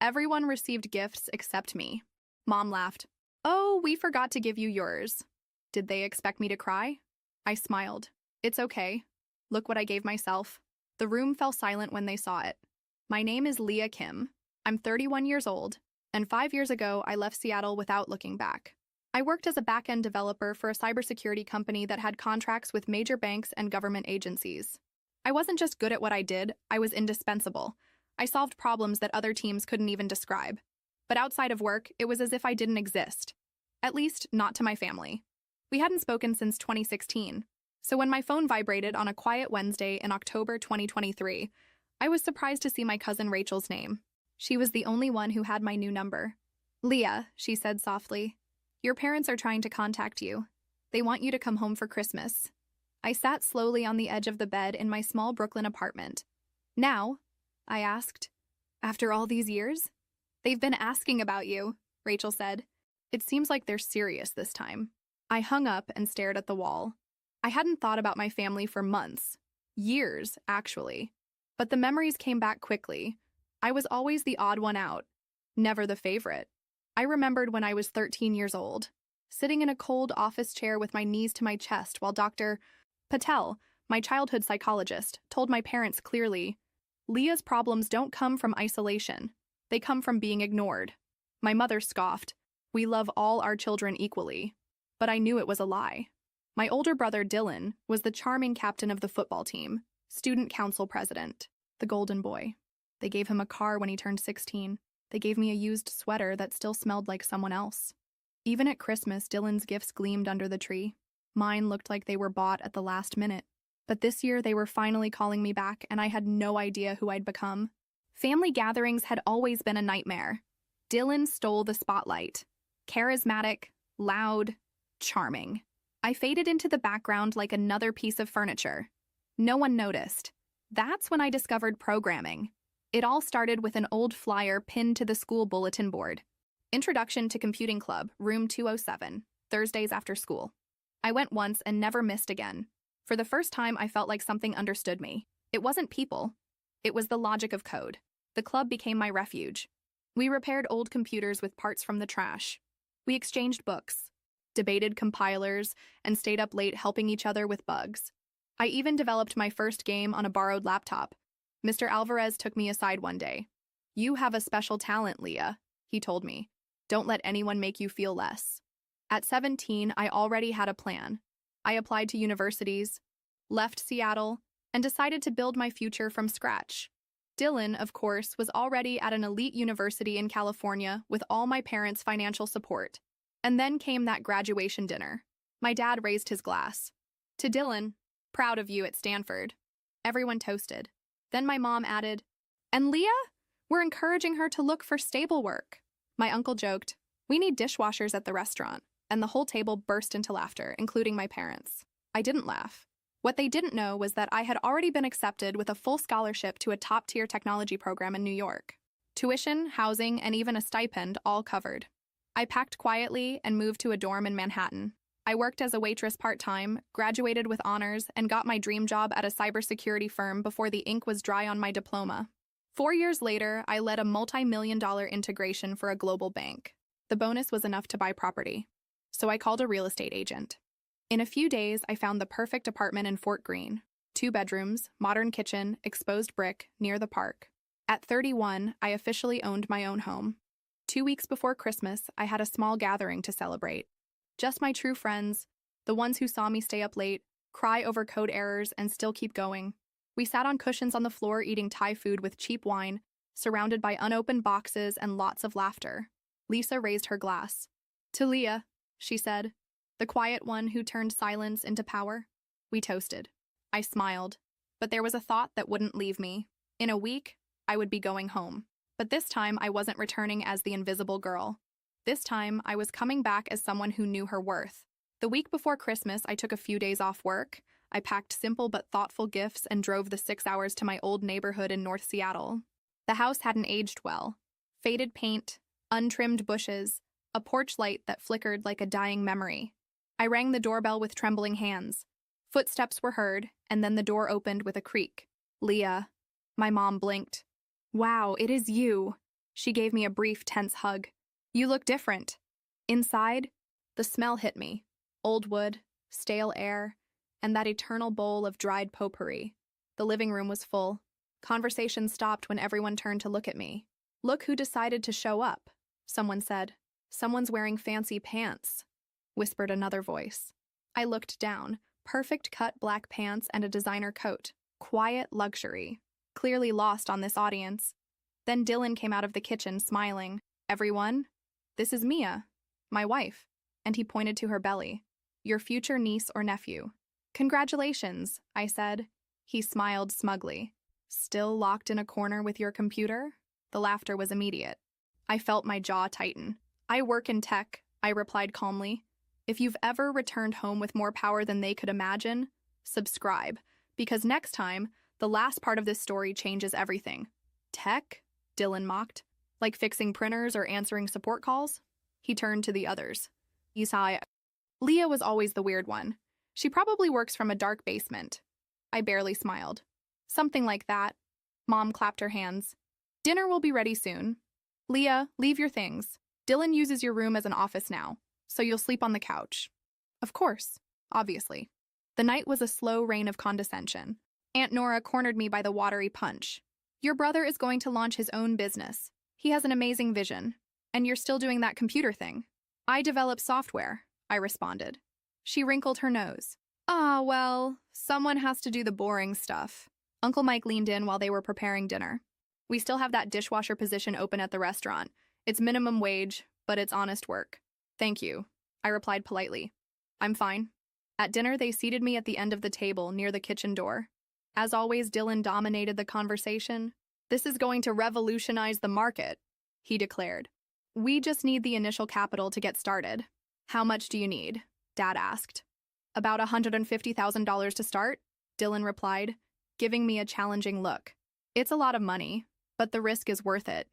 Everyone received gifts except me. Mom laughed. Oh, we forgot to give you yours. Did they expect me to cry? I smiled. It's okay. Look what I gave myself. The room fell silent when they saw it. My name is Leah Kim. I'm 31 years old, and 5 years ago I left Seattle without looking back. I worked as a back-end developer for a cybersecurity company that had contracts with major banks and government agencies. I wasn't just good at what I did, I was indispensable. I solved problems that other teams couldn't even describe. But outside of work, it was as if I didn't exist. At least, not to my family. We hadn't spoken since 2016, so when my phone vibrated on a quiet Wednesday in October 2023, I was surprised to see my cousin Rachel's name. She was the only one who had my new number. Leah, she said softly, your parents are trying to contact you. They want you to come home for Christmas. I sat slowly on the edge of the bed in my small Brooklyn apartment. Now? I asked. After all these years? They've been asking about you, Rachel said. It seems like they're serious this time. I hung up and stared at the wall. I hadn't thought about my family for months. Years, actually. But the memories came back quickly. I was always the odd one out, never the favorite. I remembered when I was 13 years old, sitting in a cold office chair with my knees to my chest while Dr. Patel, my childhood psychologist, told my parents clearly, Leah's problems don't come from isolation. They come from being ignored. My mother scoffed, we love all our children equally. But I knew it was a lie. My older brother Dylan was the charming captain of the football team, student council president, the golden boy. They gave him a car when he turned 16. They gave me a used sweater that still smelled like someone else. Even at Christmas, Dylan's gifts gleamed under the tree. Mine looked like they were bought at the last minute. But this year, they were finally calling me back, and I had no idea who I'd become. Family gatherings had always been a nightmare. Dylan stole the spotlight. Charismatic, loud, charming. I faded into the background like another piece of furniture. No one noticed. That's when I discovered programming. It all started with an old flyer pinned to the school bulletin board. Introduction to Computing Club, Room 207, Thursdays after school. I went once and never missed again. For the first time, I felt like something understood me. It wasn't people. It was the logic of code. The club became my refuge. We repaired old computers with parts from the trash. We exchanged books, debated compilers, and stayed up late helping each other with bugs. I even developed my first game on a borrowed laptop. Mr. Alvarez took me aside one day. You have a special talent, Leah, he told me. Don't let anyone make you feel less. At 17, I already had a plan. I applied to universities, left Seattle, and decided to build my future from scratch. Dylan, of course, was already at an elite university in California with all my parents' financial support. And then came that graduation dinner. My dad raised his glass. To Dylan, proud of you at Stanford. Everyone toasted. Then my mom added, and Leah? We're encouraging her to look for stable work. My uncle joked, we need dishwashers at the restaurant, and the whole table burst into laughter, including my parents. I didn't laugh. What they didn't know was that I had already been accepted with a full scholarship to a top-tier technology program in New York. Tuition, housing, and even a stipend all covered. I packed quietly and moved to a dorm in Manhattan. I worked as a waitress part-time, graduated with honors, and got my dream job at a cybersecurity firm before the ink was dry on my diploma. 4 years later, I led a multi-million-dollar integration for a global bank. The bonus was enough to buy property. So I called a real estate agent. In a few days, I found the perfect apartment in Fort Greene. 2 bedrooms, modern kitchen, exposed brick, near the park. At 31, I officially owned my own home. 2 weeks before Christmas, I had a small gathering to celebrate. Just my true friends, the ones who saw me stay up late, cry over code errors, and still keep going. We sat on cushions on the floor eating Thai food with cheap wine, surrounded by unopened boxes and lots of laughter. Lisa raised her glass. To Leah, she said, the quiet one who turned silence into power. We toasted. I smiled, but there was a thought that wouldn't leave me. In a week, I would be going home. But this time, I wasn't returning as the invisible girl. This time, I was coming back as someone who knew her worth. The week before Christmas, I took a few days off work. I packed simple but thoughtful gifts and drove the 6 hours to my old neighborhood in North Seattle. The house hadn't aged well. Faded paint, untrimmed bushes, a porch light that flickered like a dying memory. I rang the doorbell with trembling hands. Footsteps were heard, and then the door opened with a creak. Leah. My mom blinked. Wow, it is you, She gave me a brief, tense hug. You look different. Inside, the smell hit me. Old wood, stale air, and that eternal bowl of dried potpourri. The living room was full. Conversation stopped when everyone turned to look at me. Look who decided to show up, someone said. Someone's wearing fancy pants, whispered another voice. I looked down. Perfect cut black pants and a designer coat. Quiet luxury. Clearly lost on this audience. Then Dylan came out of the kitchen, smiling. Everyone, this is Mia, my wife. And he pointed to her belly. Your future niece or nephew. Congratulations, I said. He smiled smugly. Still locked in a corner with your computer? The laughter was immediate. I felt my jaw tighten. I work in tech, I replied calmly. If you've ever returned home with more power than they could imagine, subscribe, because next time, the last part of this story changes everything. Tech? Dylan mocked. Like fixing printers or answering support calls? He turned to the others. Isai. Leah was always the weird one. She probably works from a dark basement. I barely smiled. Something like that. Mom clapped her hands. Dinner will be ready soon. Leah, leave your things. Dylan uses your room as an office now, so you'll sleep on the couch. Of course, obviously. The night was a slow rain of condescension. Aunt Nora cornered me by the watery punch. Your brother is going to launch his own business. He has an amazing vision. And you're still doing that computer thing. I develop software, I responded. She wrinkled her nose. Ah, well, someone has to do the boring stuff. Uncle Mike leaned in while they were preparing dinner. We still have that dishwasher position open at the restaurant. It's minimum wage, but it's honest work. Thank you, I replied politely. I'm fine. At dinner, they seated me at the end of the table near the kitchen door. As always, Dylan dominated the conversation. This is going to revolutionize the market, he declared. We just need the initial capital to get started. How much do you need? Dad asked. About $150,000 to start, Dylan replied, giving me a challenging look. It's a lot of money, but the risk is worth it.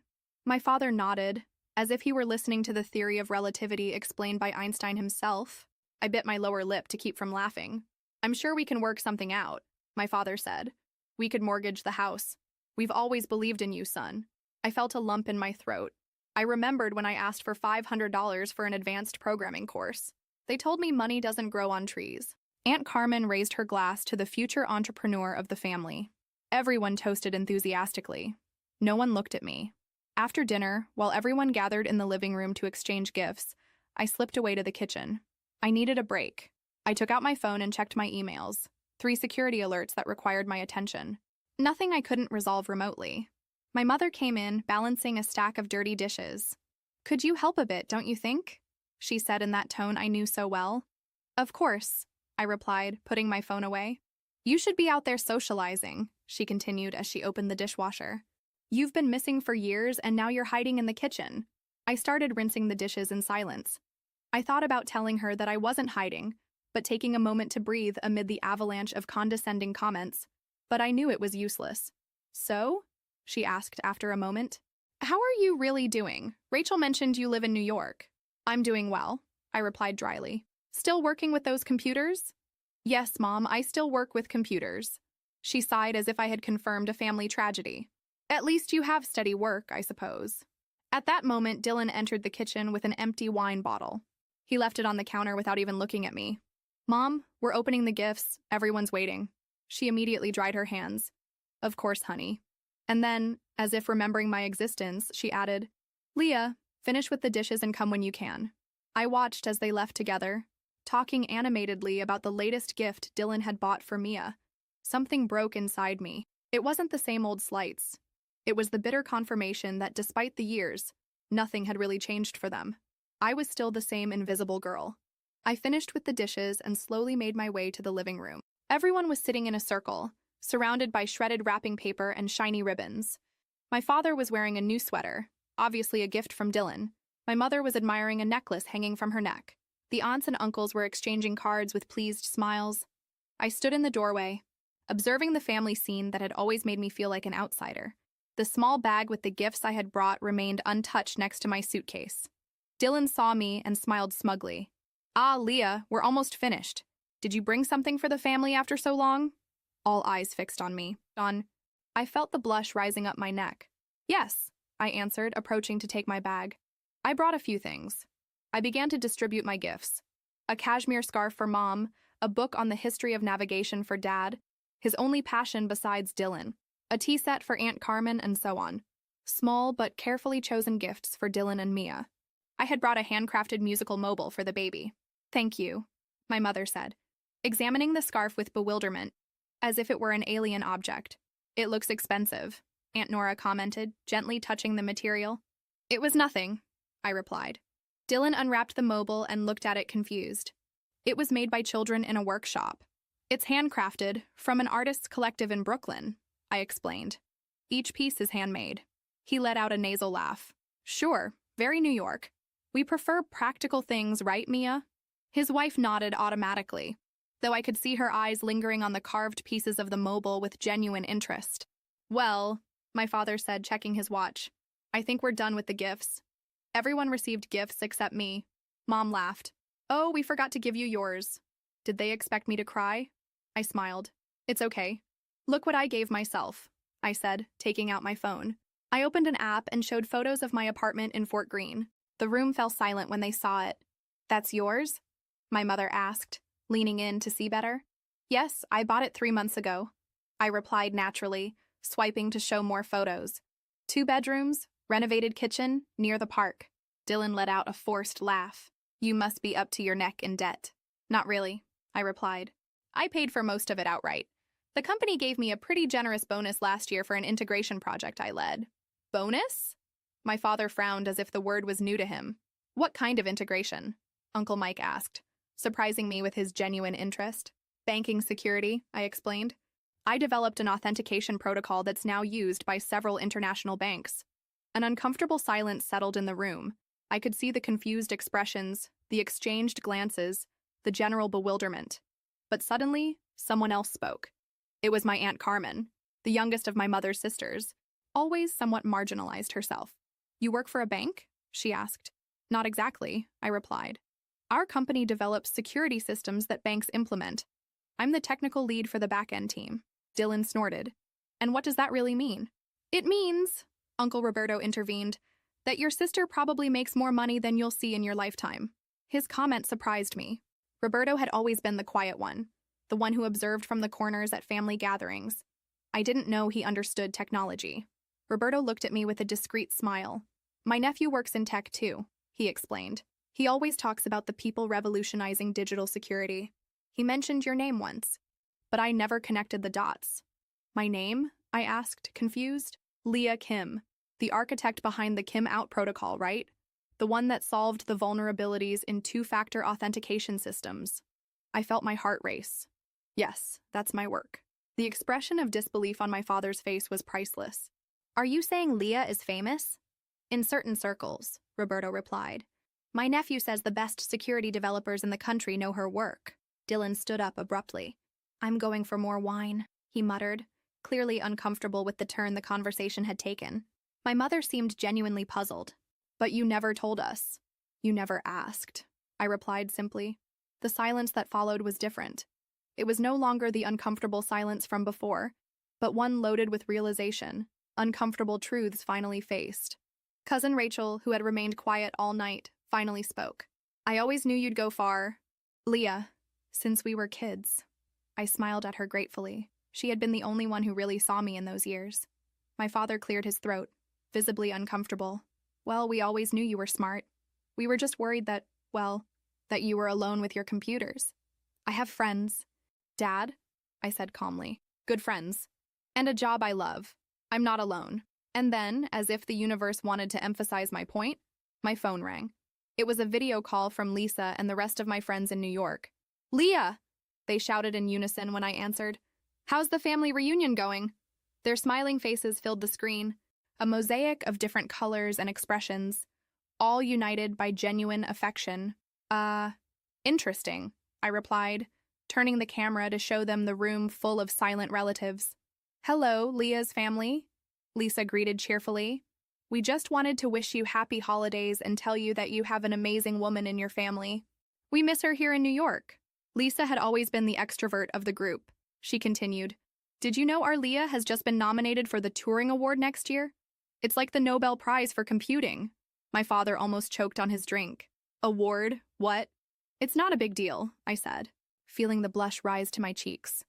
My father nodded, as if he were listening to the theory of relativity explained by Einstein himself. I bit my lower lip to keep from laughing. I'm sure we can work something out, my father said. We could mortgage the house. We've always believed in you, son. I felt a lump in my throat. I remembered when I asked for $500 for an advanced programming course. They told me money doesn't grow on trees. Aunt Carmen raised her glass to the future entrepreneur of the family. Everyone toasted enthusiastically. No one looked at me. After dinner, while everyone gathered in the living room to exchange gifts, I slipped away to the kitchen. I needed a break. I took out my phone and checked my emails. 3 security alerts that required my attention. Nothing I couldn't resolve remotely. My mother came in, balancing a stack of dirty dishes. Could you help a bit, don't you think? She said in that tone I knew so well. Of course, I replied, putting my phone away. You should be out there socializing, she continued as she opened the dishwasher. You've been missing for years and now you're hiding in the kitchen. I started rinsing the dishes in silence. I thought about telling her that I wasn't hiding, but taking a moment to breathe amid the avalanche of condescending comments. But I knew it was useless. So? She asked after a moment. How are you really doing? Rachel mentioned you live in New York. I'm doing well, I replied dryly. Still working with those computers? Yes, Mom, I still work with computers. She sighed as if I had confirmed a family tragedy. At least you have steady work, I suppose. At that moment, Dylan entered the kitchen with an empty wine bottle. He left it on the counter without even looking at me. Mom, we're opening the gifts. Everyone's waiting. She immediately dried her hands. Of course, honey. And then, as if remembering my existence, she added, Leah, finish with the dishes and come when you can. I watched as they left together, talking animatedly about the latest gift Dylan had bought for Mia. Something broke inside me. It wasn't the same old slights. It was the bitter confirmation that despite the years, nothing had really changed for them. I was still the same invisible girl. I finished with the dishes and slowly made my way to the living room. Everyone was sitting in a circle, surrounded by shredded wrapping paper and shiny ribbons. My father was wearing a new sweater, obviously a gift from Dylan. My mother was admiring a necklace hanging from her neck. The aunts and uncles were exchanging cards with pleased smiles. I stood in the doorway, observing the family scene that had always made me feel like an outsider. The small bag with the gifts I had brought remained untouched next to my suitcase. Dylan saw me and smiled smugly. Ah, Leah, we're almost finished. Did you bring something for the family after so long? All eyes fixed on me. I felt the blush rising up my neck. Yes, I answered, approaching to take my bag. I brought a few things. I began to distribute my gifts. A cashmere scarf for Mom, a book on the history of navigation for Dad, his only passion besides Dylan, a tea set for Aunt Carmen, and so on. Small but carefully chosen gifts for Dylan and Mia. I had brought a handcrafted musical mobile for the baby. Thank you, my mother said, examining the scarf with bewilderment, as if it were an alien object. It looks expensive, Aunt Nora commented, gently touching the material. It was nothing, I replied. Dylan unwrapped the mobile and looked at it confused. It was made by children in a workshop. It's handcrafted from an artist's collective in Brooklyn, I explained. Each piece is handmade. He let out a nasal laugh. Sure, very New York. We prefer practical things, right, Mia? His wife nodded automatically, though I could see her eyes lingering on the carved pieces of the mobile with genuine interest. Well, my father said, checking his watch, I think we're done with the gifts. Everyone received gifts except me. Mom laughed. Oh, we forgot to give you yours. Did they expect me to cry? I smiled. It's okay. Look what I gave myself, I said, taking out my phone. I opened an app and showed photos of my apartment in Fort Greene. The room fell silent when they saw it. That's yours? My mother asked, leaning in to see better. Yes, I bought it 3 months ago. I replied naturally, swiping to show more photos. 2 bedrooms, renovated kitchen, near the park. Dylan let out a forced laugh. You must be up to your neck in debt. Not really, I replied. I paid for most of it outright. The company gave me a pretty generous bonus last year for an integration project I led. Bonus? My father frowned as if the word was new to him. What kind of integration? Uncle Mike asked, surprising me with his genuine interest. Banking security, I explained. I developed an authentication protocol that's now used by several international banks. An uncomfortable silence settled in the room. I could see the confused expressions, the exchanged glances, the general bewilderment. But suddenly, someone else spoke. It was my Aunt Carmen, the youngest of my mother's sisters, always somewhat marginalized herself. You work for a bank? She asked. Not exactly, I replied. Our company develops security systems that banks implement. I'm the technical lead for the back-end team. Dylan snorted. And what does that really mean? It means, Uncle Roberto intervened, that your sister probably makes more money than you'll see in your lifetime. His comment surprised me. Roberto had always been the quiet one, the one who observed from the corners at family gatherings. I didn't know he understood technology. Roberto looked at me with a discreet smile. My nephew works in tech too, he explained. He always talks about the people revolutionizing digital security. He mentioned your name once, but I never connected the dots. My name? I asked, confused. Leah Kim, the architect behind the Kim Out protocol, right? The one that solved the vulnerabilities in 2-factor authentication systems. I felt my heart race. Yes, that's my work. The expression of disbelief on my father's face was priceless. Are you saying Leah is famous? In certain circles, Roberto replied. My nephew says the best security developers in the country know her work. Dylan stood up abruptly. I'm going for more wine, he muttered, clearly uncomfortable with the turn the conversation had taken. My mother seemed genuinely puzzled. But you never told us. You never asked, I replied simply. The silence that followed was different. It was no longer the uncomfortable silence from before, but one loaded with realization, uncomfortable truths finally faced. Cousin Rachel, who had remained quiet all night, finally spoke. I always knew you'd go far. Leah, since we were kids. I smiled at her gratefully. She had been the only one who really saw me in those years. My father cleared his throat, visibly uncomfortable. Well, we always knew you were smart. We were just worried that, well, that you were alone with your computers. I have friends. Dad, I said calmly. Good friends. And a job I love. I'm not alone. And then, as if the universe wanted to emphasize my point, my phone rang. It was a video call from Lisa and the rest of my friends in New York. Leah! They shouted in unison when I answered. How's the family reunion going? Their smiling faces filled the screen, a mosaic of different colors and expressions, all united by genuine affection. Interesting, I replied, turning the camera to show them the room full of silent relatives. Hello, Leah's family, Lisa greeted cheerfully. We just wanted to wish you happy holidays and tell you that you have an amazing woman in your family. We miss her here in New York. Lisa had always been the extrovert of the group. She continued, Did you know our Leah has just been nominated for the Turing Award next year? It's like the Nobel Prize for computing. My father almost choked on his drink. Award? What? It's not a big deal, I said, feeling the blush rise to my cheeks.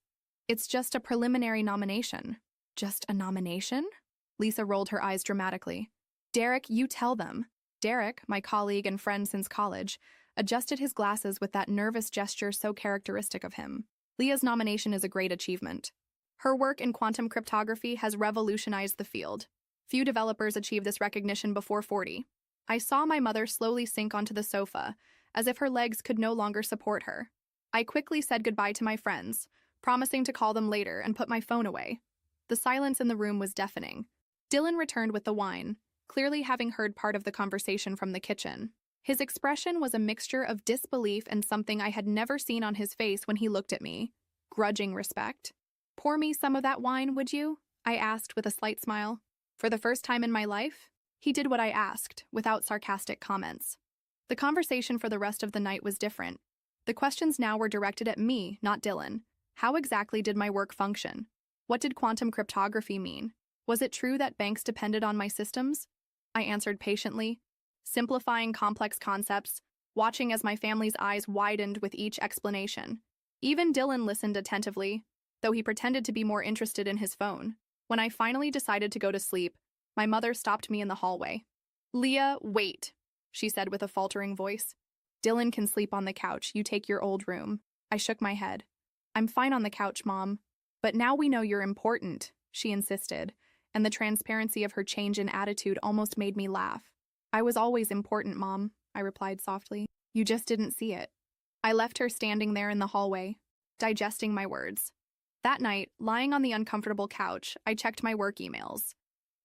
It's just a preliminary nomination. Just a nomination? Lisa rolled her eyes dramatically. Derek, you tell them. Derek, my colleague and friend since college, adjusted his glasses with that nervous gesture so characteristic of him. Leah's nomination is a great achievement. Her work in quantum cryptography has revolutionized the field. Few developers achieve this recognition before 40. I saw my mother slowly sink onto the sofa, as if her legs could no longer support her. I quickly said goodbye to my friends, promising to call them later and put my phone away. The silence in the room was deafening. Dylan returned with the wine, clearly having heard part of the conversation from the kitchen. His expression was a mixture of disbelief and something I had never seen on his face when he looked at me. Grudging respect. Pour me some of that wine, would you? I asked with a slight smile. For the first time in my life, he did what I asked, without sarcastic comments. The conversation for the rest of the night was different. The questions now were directed at me, not Dylan. How exactly did my work function? What did quantum cryptography mean? Was it true that banks depended on my systems? I answered patiently, simplifying complex concepts, watching as my family's eyes widened with each explanation. Even Dylan listened attentively, though he pretended to be more interested in his phone. When I finally decided to go to sleep, my mother stopped me in the hallway. Leah, wait, she said with a faltering voice. Dylan can sleep on the couch. You take your old room. I shook my head. I'm fine on the couch, Mom. But now we know you're important, she insisted, and the transparency of her change in attitude almost made me laugh. I was always important, Mom, I replied softly. You just didn't see it. I left her standing there in the hallway, digesting my words. That night, lying on the uncomfortable couch, I checked my work emails.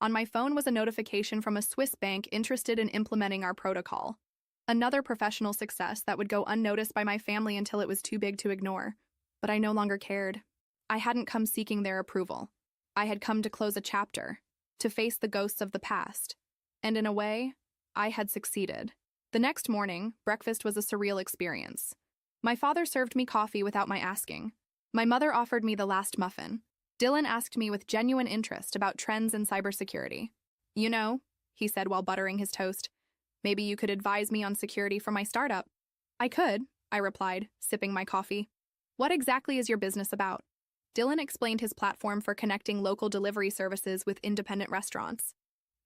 On my phone was a notification from a Swiss bank interested in implementing our protocol. Another professional success that would go unnoticed by my family until it was too big to ignore. But I no longer cared. I hadn't come seeking their approval. I had come to close a chapter, to face the ghosts of the past. And in a way, I had succeeded. The next morning, breakfast was a surreal experience. My father served me coffee without my asking. My mother offered me the last muffin. Dylan asked me with genuine interest about trends in cybersecurity. You know, he said while buttering his toast, maybe you could advise me on security for my startup. I could, I replied, sipping my coffee. What exactly is your business about? Dylan explained his platform for connecting local delivery services with independent restaurants.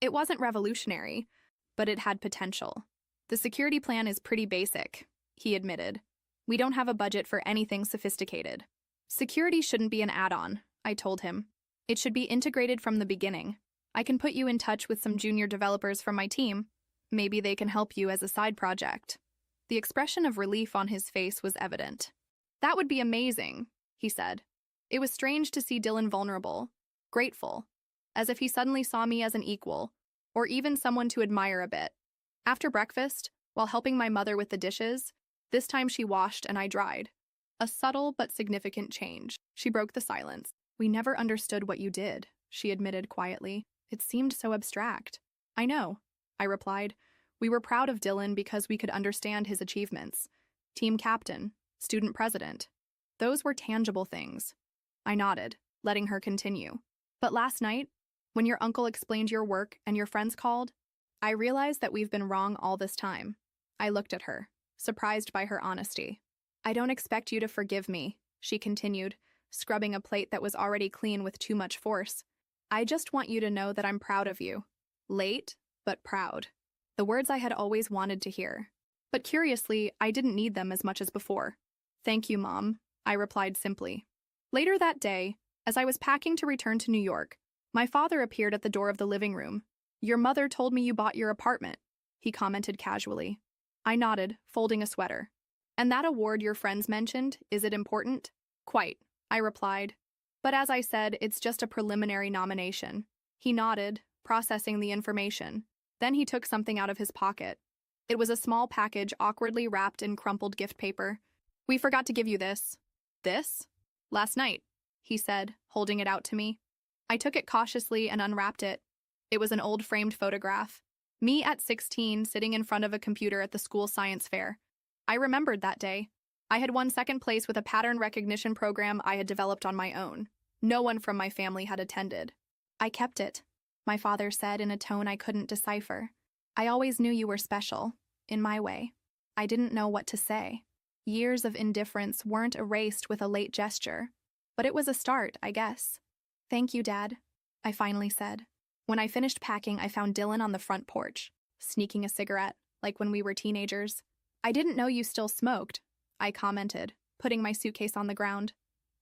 It wasn't revolutionary, but it had potential. The security plan is pretty basic, he admitted. We don't have a budget for anything sophisticated. Security shouldn't be an add-on, I told him. It should be integrated from the beginning. I can put you in touch with some junior developers from my team. Maybe they can help you as a side project. The expression of relief on his face was evident. That would be amazing, he said. It was strange to see Dylan vulnerable, grateful, as if he suddenly saw me as an equal, or even someone to admire a bit. After breakfast, while helping my mother with the dishes, this time she washed and I dried. A subtle but significant change. She broke the silence. We never understood what you did, she admitted quietly. It seemed so abstract. I know, I replied. We were proud of Dylan because we could understand his achievements. Team captain, student president. Those were tangible things. I nodded, letting her continue. But last night, when your uncle explained your work and your friends called, I realized that we've been wrong all this time. I looked at her, surprised by her honesty. I don't expect you to forgive me, she continued, scrubbing a plate that was already clean with too much force. I just want you to know that I'm proud of you. Late, but proud. The words I had always wanted to hear. But curiously, I didn't need them as much as before. Thank you, Mom, I replied simply. Later that day, as I was packing to return to New York, my father appeared at the door of the living room. Your mother told me you bought your apartment, he commented casually. I nodded, folding a sweater. And that award your friends mentioned, is it important? Quite, I replied. But as I said, it's just a preliminary nomination. He nodded, processing the information. Then he took something out of his pocket. It was a small package awkwardly wrapped in crumpled gift paper. We forgot to give you this. This? Last night, he said, holding it out to me. I took it cautiously and unwrapped it. It was an old framed photograph. Me at 16, sitting in front of a computer at the school science fair. I remembered that day. I had won second place with a pattern recognition program I had developed on my own. No one from my family had attended. I kept it. my father said in a tone I couldn't decipher. I always knew you were special, in my way. I didn't know what to say. Years of indifference weren't erased with a late gesture, but it was a start, I guess. Thank you, Dad, I finally said. When I finished packing, I found Dylan on the front porch, sneaking a cigarette, like when we were teenagers. I didn't know you still smoked, I commented, putting my suitcase on the ground.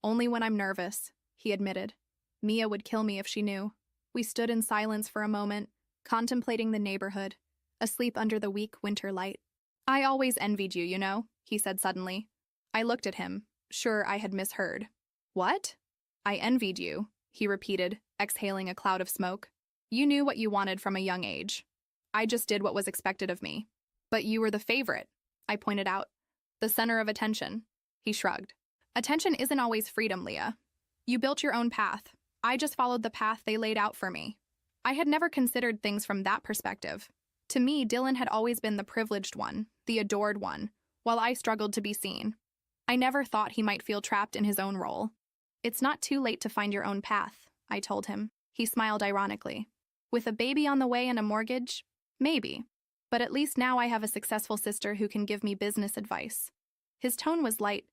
Only when I'm nervous, he admitted. Mia would kill me if she knew. We stood in silence for a moment, contemplating the neighborhood, asleep under the weak winter light. I always envied you, you know, he said suddenly. I looked at him, sure I had misheard. What? I envied you, he repeated, exhaling a cloud of smoke. You knew what you wanted from a young age. I just did what was expected of me. But you were the favorite, I pointed out. The center of attention. He shrugged. Attention isn't always freedom, Leah. You built your own path. I just followed the path they laid out for me. I had never considered things from that perspective. To me, Dylan had always been the privileged one, the adored one, while I struggled to be seen. I never thought he might feel trapped in his own role. It's not too late to find your own path, I told him. He smiled ironically. With a baby on the way and a mortgage? Maybe. But at least now I have a successful sister who can give me business advice. His tone was light,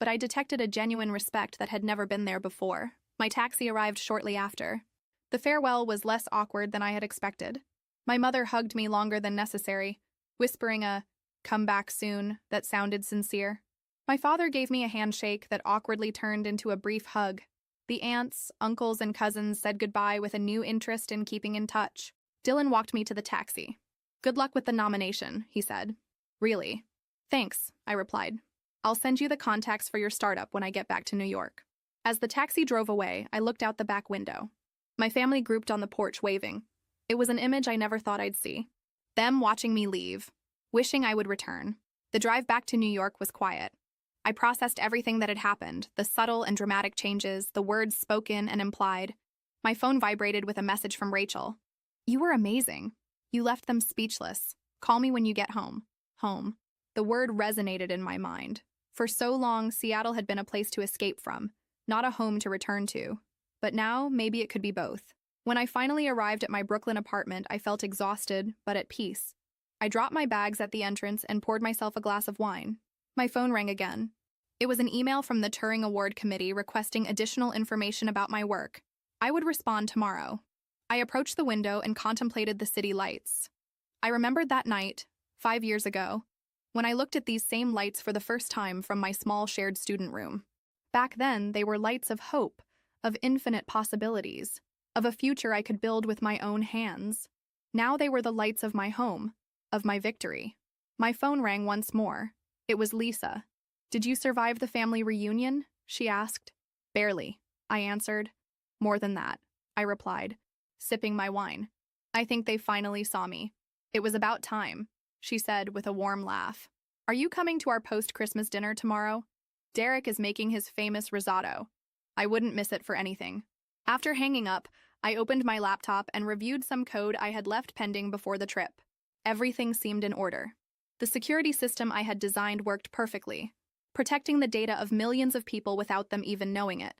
but I detected a genuine respect that had never been there before. My taxi arrived shortly after. The farewell was less awkward than I had expected. My mother hugged me longer than necessary, whispering a "come back soon" that sounded sincere. My father gave me a handshake that awkwardly turned into a brief hug. The aunts, uncles, and cousins said goodbye with a new interest in keeping in touch. Dylan walked me to the taxi. Good luck with the nomination, he said. Really? Thanks, I replied. I'll send you the contacts for your startup when I get back to New York. As the taxi drove away, I looked out the back window. My family grouped on the porch waving. It was an image I never thought I'd see. Them watching me leave, wishing I would return. The drive back to New York was quiet. I processed everything that had happened, the subtle and dramatic changes, the words spoken and implied. My phone vibrated with a message from Rachel. You were amazing. You left them speechless. Call me when you get home. Home. The word resonated in my mind. For so long, Seattle had been a place to escape from, not a home to return to. But now, maybe it could be both. When I finally arrived at my Brooklyn apartment, I felt exhausted, but at peace. I dropped my bags at the entrance and poured myself a glass of wine. My phone rang again. It was an email from the Turing Award Committee requesting additional information about my work. I would respond tomorrow. I approached the window and contemplated the city lights. I remembered that night, 5 years ago, when I looked at these same lights for the first time from my small shared student room. Back then, they were lights of hope, of infinite possibilities, of a future I could build with my own hands. Now they were the lights of my home, of my victory. My phone rang once more. It was Lisa. Did you survive the family reunion? She asked. Barely, I answered. More than that, I replied, sipping my wine. I think they finally saw me. It was about time, she said with a warm laugh. Are you coming to our post-Christmas dinner tomorrow? Derek is making his famous risotto. I wouldn't miss it for anything. After hanging up, I opened my laptop and reviewed some code I had left pending before the trip. Everything seemed in order. The security system I had designed worked perfectly, protecting the data of millions of people without them even knowing it.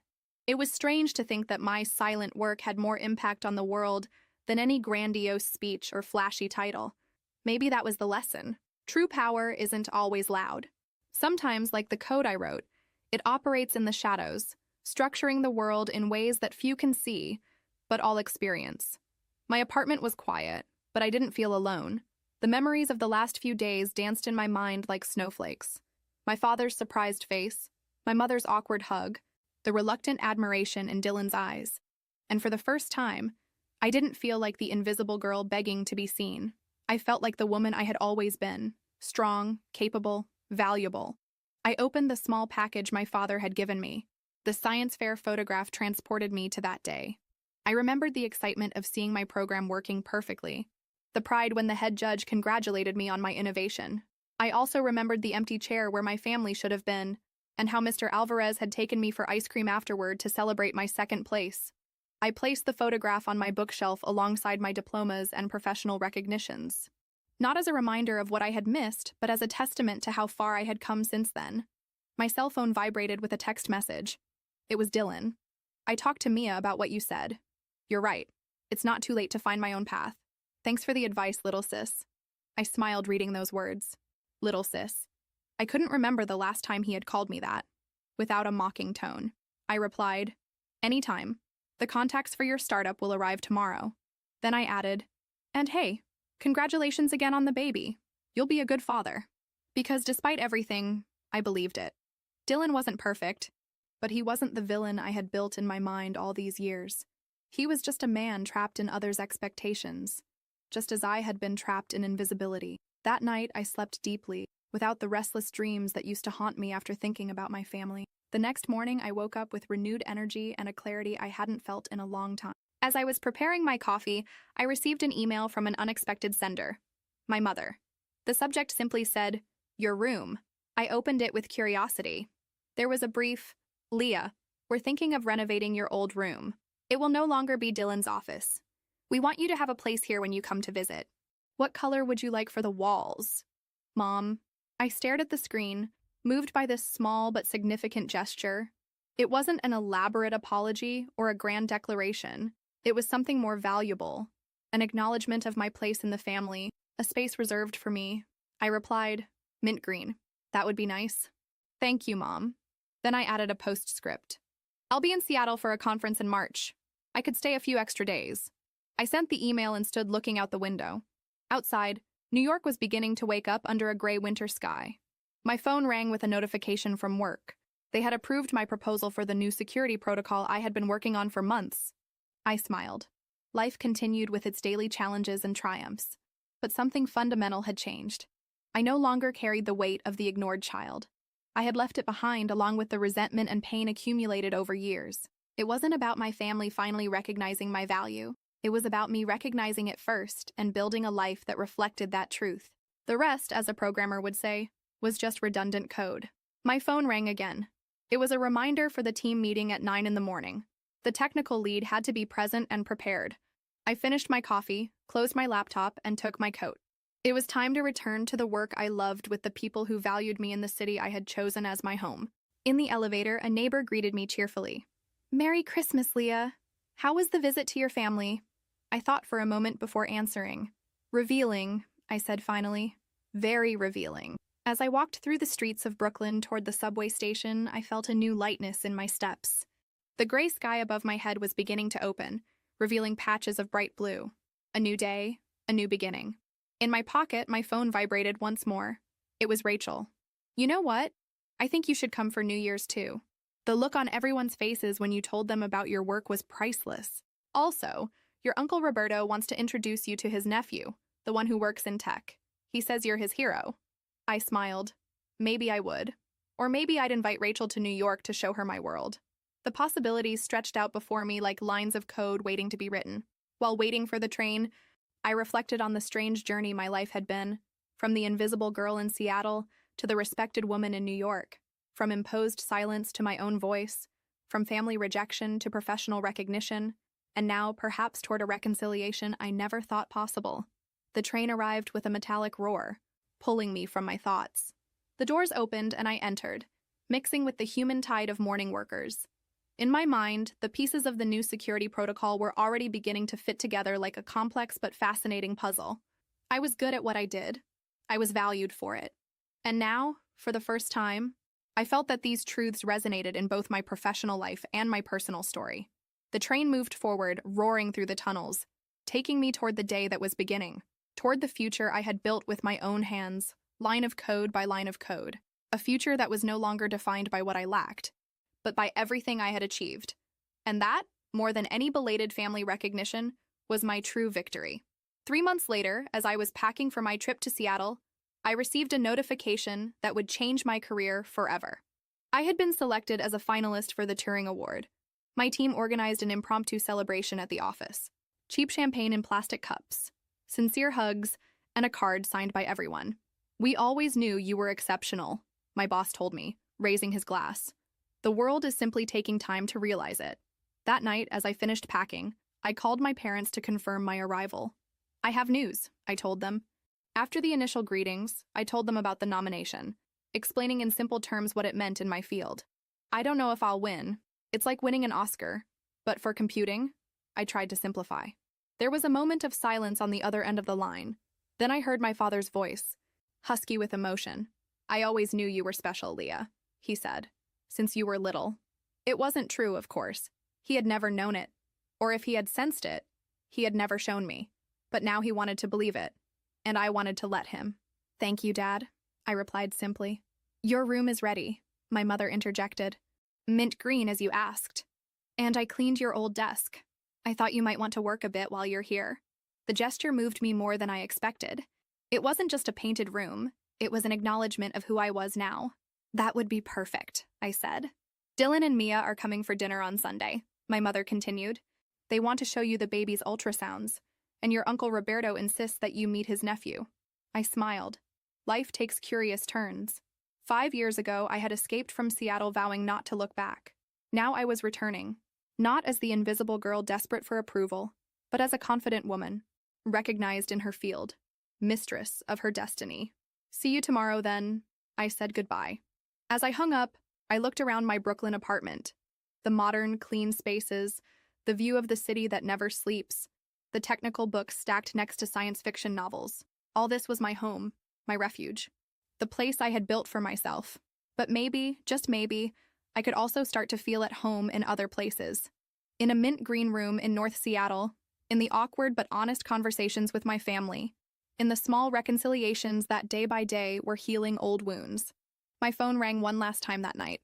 It was strange to think that my silent work had more impact on the world than any grandiose speech or flashy title. Maybe that was the lesson. True power isn't always loud. Sometimes, like the code I wrote, it operates in the shadows, structuring the world in ways that few can see, but all experience. My apartment was quiet, but I didn't feel alone. The memories of the last few days danced in my mind like snowflakes. My father's surprised face, my mother's awkward hug, the reluctant admiration in Dylan's eyes. And for the first time, I didn't feel like the invisible girl begging to be seen. I felt like the woman I had always been, strong, capable, valuable. I opened the small package my father had given me. The science fair photograph transported me to that day. I remembered the excitement of seeing my program working perfectly, the pride when the head judge congratulated me on my innovation. I also remembered the empty chair where my family should have been, and how Mr. Alvarez had taken me for ice cream afterward to celebrate my second place. I placed the photograph on my bookshelf alongside my diplomas and professional recognitions. Not as a reminder of what I had missed, but as a testament to how far I had come since then. My cell phone vibrated with a text message. It was Dylan. I talked to Mia about what you said. You're right. It's not too late to find my own path. Thanks for the advice, little sis. I smiled reading those words. Little sis. I couldn't remember the last time he had called me that. Without a mocking tone, I replied, anytime. The contacts for your startup will arrive tomorrow. Then I added, and hey, congratulations again on the baby. You'll be a good father. Because despite everything, I believed it. Dylan wasn't perfect, but he wasn't the villain I had built in my mind all these years. He was just a man trapped in others' expectations, just as I had been trapped in invisibility. That night, I slept deeply, without the restless dreams that used to haunt me after thinking about my family. The next morning, I woke up with renewed energy and a clarity I hadn't felt in a long time. As I was preparing my coffee, I received an email from an unexpected sender. My mother. The subject simply said, "Your room." I opened it with curiosity. There was a brief, "Leah, we're thinking of renovating your old room. It will no longer be Dylan's office. We want you to have a place here when you come to visit. What color would you like for the walls?" Mom. I stared at the screen, moved by this small but significant gesture. It wasn't an elaborate apology or a grand declaration. It was something more valuable, an acknowledgement of my place in the family, a space reserved for me. I replied, "Mint green. That would be nice." "Thank you, Mom." Then I added a postscript. "I'll be in Seattle for a conference in March. I could stay a few extra days." I sent the email and stood looking out the window. Outside, New York was beginning to wake up under a gray winter sky. My phone rang with a notification from work. They had approved my proposal for the new security protocol I had been working on for months. I smiled. Life continued with its daily challenges and triumphs. But something fundamental had changed. I no longer carried the weight of the ignored child. I had left it behind along with the resentment and pain accumulated over years. It wasn't about my family finally recognizing my value. It was about me recognizing it first and building a life that reflected that truth. The rest, as a programmer would say, was just redundant code. My phone rang again. It was a reminder for the team meeting at 9 in the morning. The technical lead had to be present and prepared. I finished my coffee, closed my laptop, and took my coat. It was time to return to the work I loved with the people who valued me in the city I had chosen as my home. In the elevator, a neighbor greeted me cheerfully. "Merry Christmas, Leah. How was the visit to your family?" I thought for a moment before answering. "Revealing," I said finally. "Very revealing." As I walked through the streets of Brooklyn toward the subway station, I felt a new lightness in my steps. The gray sky above my head was beginning to open, revealing patches of bright blue. A new day, a new beginning. In my pocket, my phone vibrated once more. It was Rachel. "You know what? I think you should come for New Year's too." The look on everyone's faces when you told them about your work was priceless. Also, your Uncle Roberto wants to introduce you to his nephew, the one who works in tech. He says you're his hero. I smiled. Maybe I would. Or maybe I'd invite Rachel to New York to show her my world. The possibilities stretched out before me like lines of code waiting to be written. While waiting for the train, I reflected on the strange journey my life had been, from the invisible girl in Seattle to the respected woman in New York, from imposed silence to my own voice, from family rejection to professional recognition, and now perhaps toward a reconciliation I never thought possible. The train arrived with a metallic roar, pulling me from my thoughts. The doors opened and I entered, mixing with the human tide of morning workers. In my mind, the pieces of the new security protocol were already beginning to fit together like a complex but fascinating puzzle. I was good at what I did. I was valued for it. And now, for the first time, I felt that these truths resonated in both my professional life and my personal story. The train moved forward, roaring through the tunnels, taking me toward the day that was beginning, toward the future I had built with my own hands, line of code by line of code, a future that was no longer defined by what I lacked, but by everything I had achieved. And that, more than any belated family recognition, was my true victory. 3 months later, as I was packing for my trip to Seattle, I received a notification that would change my career forever. I had been selected as a finalist for the Turing Award. My team organized an impromptu celebration at the office. Cheap champagne in plastic cups, sincere hugs, and a card signed by everyone. "We always knew you were exceptional," my boss told me, raising his glass. "The world is simply taking time to realize it." That night, as I finished packing, I called my parents to confirm my arrival. "I have news," I told them. After the initial greetings, I told them about the nomination, explaining in simple terms what it meant in my field. "I don't know if I'll win. It's like winning an Oscar. But for computing," I tried to simplify. There was a moment of silence on the other end of the line. Then I heard my father's voice, husky with emotion. "I always knew you were special, Leah," he said, "since you were little." It wasn't true, of course. He had never known it. Or if he had sensed it, he had never shown me. But now he wanted to believe it. And I wanted to let him. "Thank you, Dad," I replied simply. "Your room is ready," my mother interjected. "Mint green, as you asked. And I cleaned your old desk. I thought you might want to work a bit while you're here." The gesture moved me more than I expected. It wasn't just a painted room. It was an acknowledgement of who I was now. "That would be perfect," I said. "Dylan and Mia are coming for dinner on Sunday," my mother continued. "They want to show you the baby's ultrasounds, and your Uncle Roberto insists that you meet his nephew." I smiled. Life takes curious turns. 5 years ago, I had escaped from Seattle vowing not to look back. Now I was returning, not as the invisible girl desperate for approval, but as a confident woman, recognized in her field, mistress of her destiny. "See you tomorrow, then," I said goodbye. As I hung up, I looked around my Brooklyn apartment. The modern, clean spaces, the view of the city that never sleeps, the technical books stacked next to science fiction novels. All this was my home, my refuge, the place I had built for myself. But maybe, just maybe, I could also start to feel at home in other places. In a mint green room in North Seattle, in the awkward but honest conversations with my family, in the small reconciliations that day by day were healing old wounds. My phone rang one last time that night.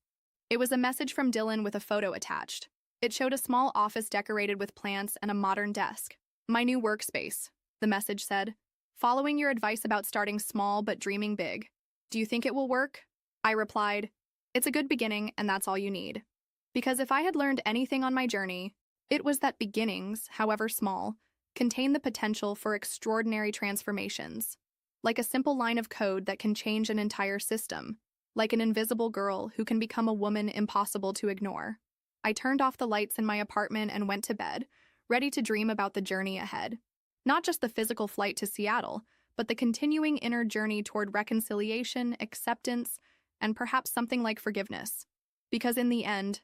It was a message from Dylan with a photo attached. It showed a small office decorated with plants and a modern desk. "My new workspace," the message said. "Following your advice about starting small but dreaming big. Do you think it will work?" I replied, "It's a good beginning, and that's all you need." Because if I had learned anything on my journey, it was that beginnings, however small, contain the potential for extraordinary transformations. Like a simple line of code that can change an entire system. Like an invisible girl who can become a woman impossible to ignore. I turned off the lights in my apartment and went to bed, ready to dream about the journey ahead. Not just the physical flight to Seattle, but the continuing inner journey toward reconciliation, acceptance, and perhaps something like forgiveness. Because in the end,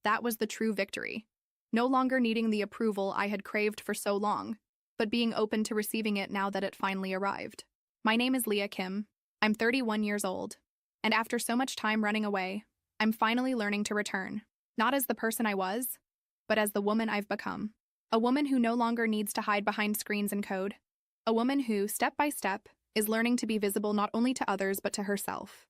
that was the true victory. No longer needing the approval I had craved for so long, but being open to receiving it now that it finally arrived. My name is Leah Kim. I'm 31 years old. And after so much time running away, I'm finally learning to return. Not as the person I was, but as the woman I've become. A woman who no longer needs to hide behind screens and code. A woman who, step by step, is learning to be visible not only to others but to herself.